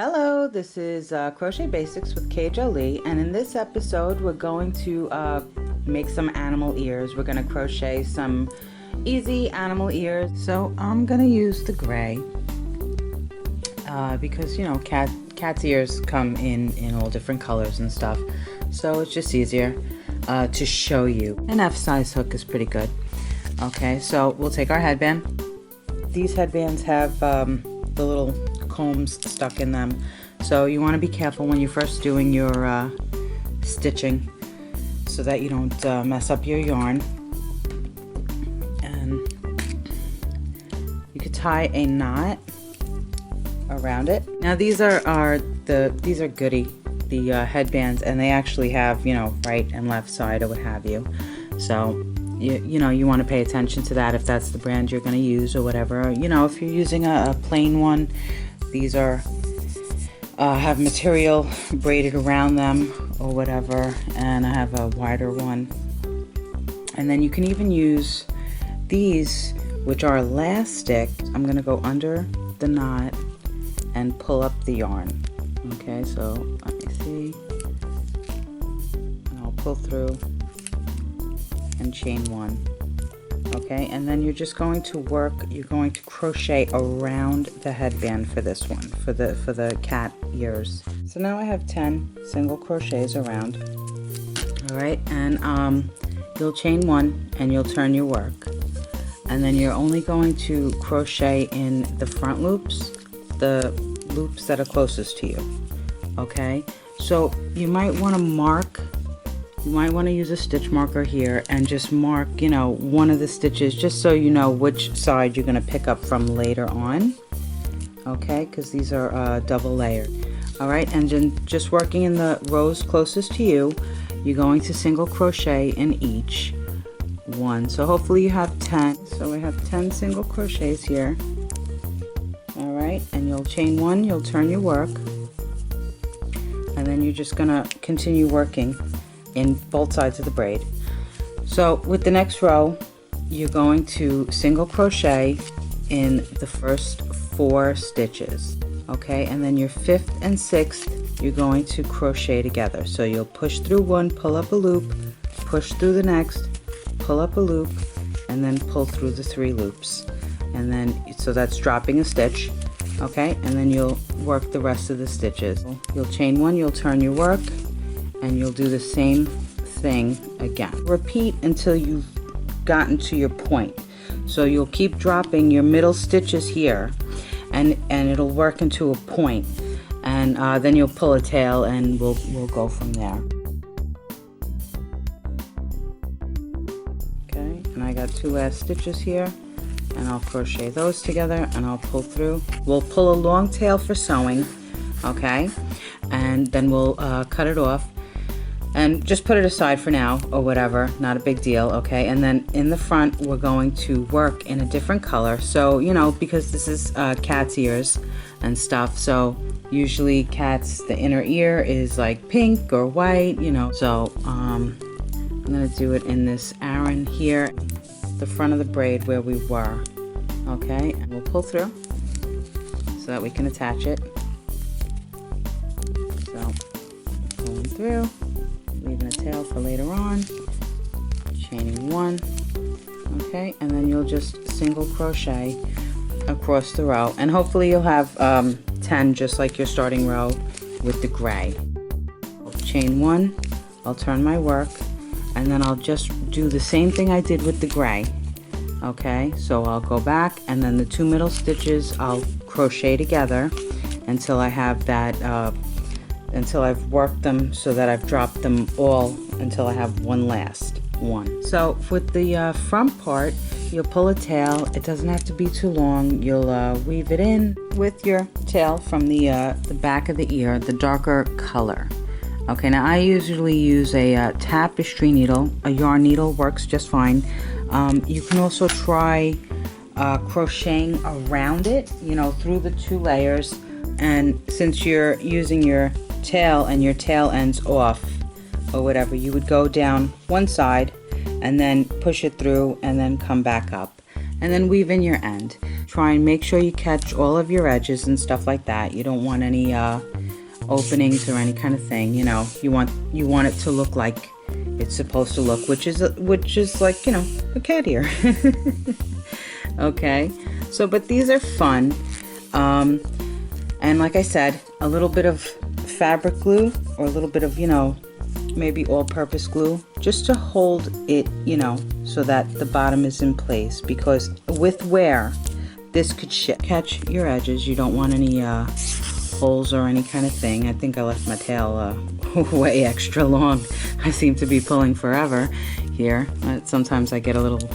Hello, this is Crochet Basics with K.Jolie, and in this episode we're going to make some animal ears. We're going to crochet some easy animal ears. So I'm going to use the gray because you know cat's ears come in all different colors and stuff, so it's just easier to show you. An F-size hook is pretty good. Okay, so we'll take our headband. These headbands have the little combs stuck in them, so you want to be careful when you're first doing your stitching so that you don't mess up your yarn. And you could tie a knot around it. Now these are goody, the headbands, and they actually have, you know, right and left side or what have you, so you know, you want to pay attention to that if that's the brand you're going to use or whatever. You know, if you're using a plain one, these are have material braided around them or whatever, and I have a wider one. And then you can even use these, which are elastic. I'm going to go under the knot and pull up the yarn. Okay, so let me see, and I'll pull through and chain one. Okay, and then you're just going to you're going to crochet around the headband for this one, for the cat ears. So now I have 10 single crochets around. All right, and you'll chain one and you'll turn your work, and then you're only going to crochet in the front loops, the loops that are closest to you. Okay, so you might want to mark. You might want to use a stitch marker here and just mark, you know, one of the stitches, just so you know which side you're going to pick up from later on. Okay, because these are double layered. All right, and then just working in the rows closest to you, you're going to single crochet in each one. So hopefully you have 10. So we have 10 single crochets here. All right, and you'll chain one, you'll turn your work, and then you're just going to continue working in both sides of the braid. So with the next row, you're going to single crochet in the first 4 stitches. Okay, and then your 5th and 6th you're going to crochet together. So you'll push through one, pull up a loop, push through the next, pull up a loop, and then pull through the 3 loops, and then so that's dropping a stitch. Okay, and then you'll work the rest of the stitches. You'll chain one, you'll turn your work, and you'll do the same thing again. Repeat until you've gotten to your point. So you'll keep dropping your middle stitches here, and it'll work into a point, and then you'll pull a tail, and we'll go from there. Okay, and I got 2 last stitches here, and I'll crochet those together, and I'll pull through. We'll pull a long tail for sewing, okay, and then we'll cut it off and just put it aside for now or whatever, not a big deal. Okay, and then in the front we're going to work in a different color, so you know, because this is cat's ears and stuff, so usually cats, the inner ear is like pink or white, you know, so I'm gonna do it in this Aran here, the front of the braid where we were. Okay, and we'll pull through so that we can attach it. So pulling through, leaving a tail for later on, chaining one. Okay, and then you'll just single crochet across the row, and hopefully you'll have 10 just like your starting row with the gray. I'll chain one, I'll turn my work, and then I'll just do the same thing I did with the gray. Okay, so I'll go back, and then the 2 middle stitches I'll crochet together until I have that until I've worked them so that I've dropped them all until I have one last one. So with the front part, you'll pull a tail. It doesn't have to be too long. You'll weave it in with your tail from the back of the ear, the darker color. Okay, now I usually use a tapestry needle. A yarn needle works just fine. You can also try crocheting around it, you know, through the 2 layers, and since you're using your tail and your tail ends off or whatever, you would go down one side and then push it through and then come back up and then weave in your end. try and make sure you catch all of your edges and stuff like that. You don't want any openings or any kind of thing, you know. You want it to look like it's supposed to look, which is like, you know, a cat ear. Okay, so but these are fun. And like I said, a little bit of fabric glue or a little bit of, you know, maybe all-purpose glue just to hold it, you know, so that the bottom is in place, because with wear this could catch your edges. You don't want any holes or any kind of thing. I think I left my tail way extra long. I seem to be pulling forever here. Sometimes I get a little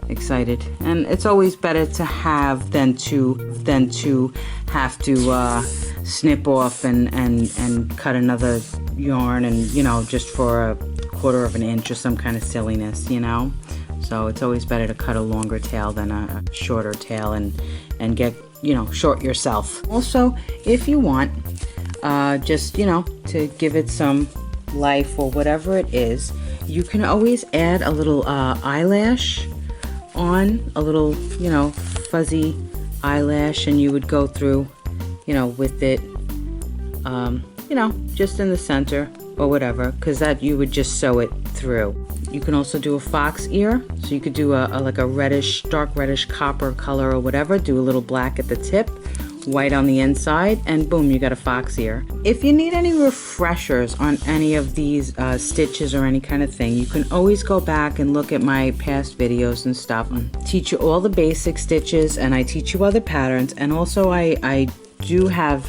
excited, and it's always better to have than to have to snip off and cut another yarn, and you know, just for a quarter of an inch or some kind of silliness, you know. So it's always better to cut a longer tail than a shorter tail and get, you know, short yourself. Also, if you want just, you know, to give it some life or whatever it is, you can always add a little eyelash on, a little, you know, fuzzy eyelash, and you would go through, you know, with it, you know, just in the center or whatever, because that you would just sew it through. You can also do a fox ear, so you could do like a reddish, dark reddish copper color or whatever, do a little black at the tip, white on the inside, and boom, you got a fox ear. If you need any refreshers on any of these stitches or any kind of thing, you can always go back and look at my past videos and stuff. I teach you all the basic stitches, and I teach you other patterns, and also I do have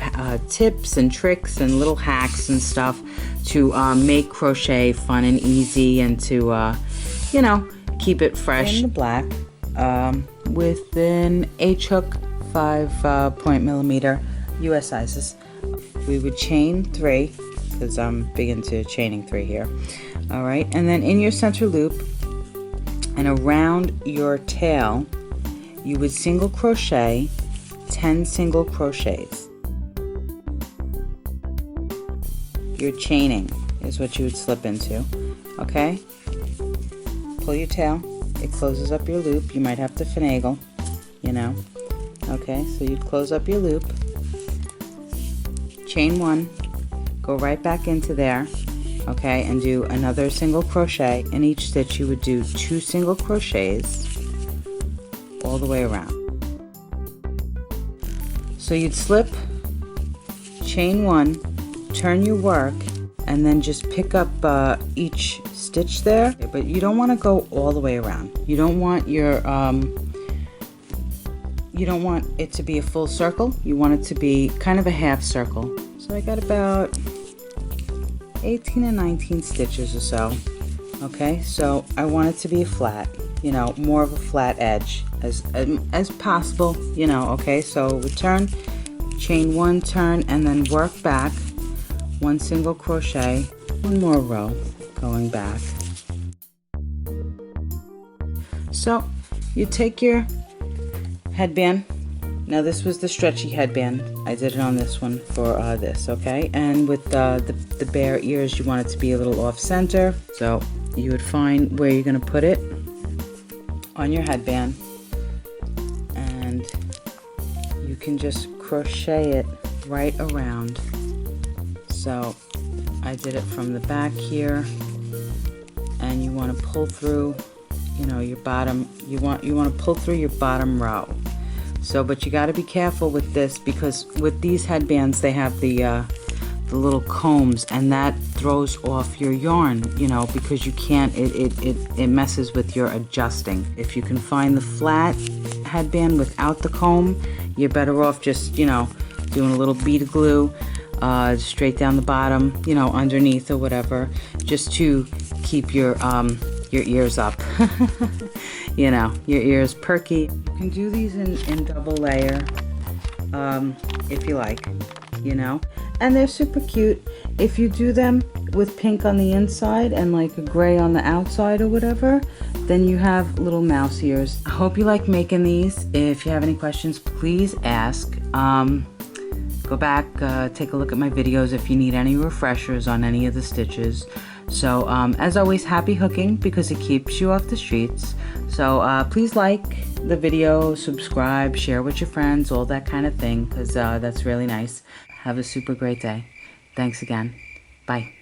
tips and tricks and little hacks and stuff to make crochet fun and easy, and to you know, keep it fresh. In the black with an H-hook 5.mm US sizes. We would chain 3, because I'm big into chaining 3 here. All right, and then in your center loop and around your tail, you would single crochet 10 single crochets. Your chaining is what you would slip into. Okay, pull your tail, it closes up your loop. You might have to finagle, you know. Okay, so you'd close up your loop, chain 1, go right back into there, okay, and do another single crochet. In each stitch you would do 2 single crochets all the way around. So you'd slip, chain 1, turn your work, and then just pick up each stitch there, but you don't want to go all the way around. You don't want your you don't want it to be a full circle. You want it to be kind of a half circle. So I got about 18 and 19 stitches or so. Okay, so I want it to be a flat, you know, more of a flat edge as possible, you know. Okay, so return, chain 1, turn, and then work back 1 single crochet, 1 more row going back. So you take your headband. Now this was the stretchy headband. I did it on this one for this, okay? And with the bare ears, you want it to be a little off center. So you would find where you're gonna put it on your headband, and you can just crochet it right around. So I did it from the back here, and you want to pull through, you know, your bottom. You want to pull through your bottom row. So, but you got to be careful with this, because with these headbands they have the little combs, and that throws off your yarn, you know, because you can't. It messes with your adjusting. If you can find the flat headband without the comb, you're better off just, you know, doing a little bead of glue straight down the bottom, you know, underneath or whatever, just to keep your ears up. You know, your ears perky. You can do these in double layer if you like, you know, and they're super cute. If you do them with pink on the inside and like a gray on the outside or whatever, then you have little mouse ears. I hope you like making these. If you have any questions, please ask. Go back, take a look at my videos if you need any refreshers on any of the stitches. So as always, happy hooking, because it keeps you off the streets. So please like the video, subscribe, share with your friends, all that kind of thing, because that's really nice. Have a super great day. Thanks again. Bye.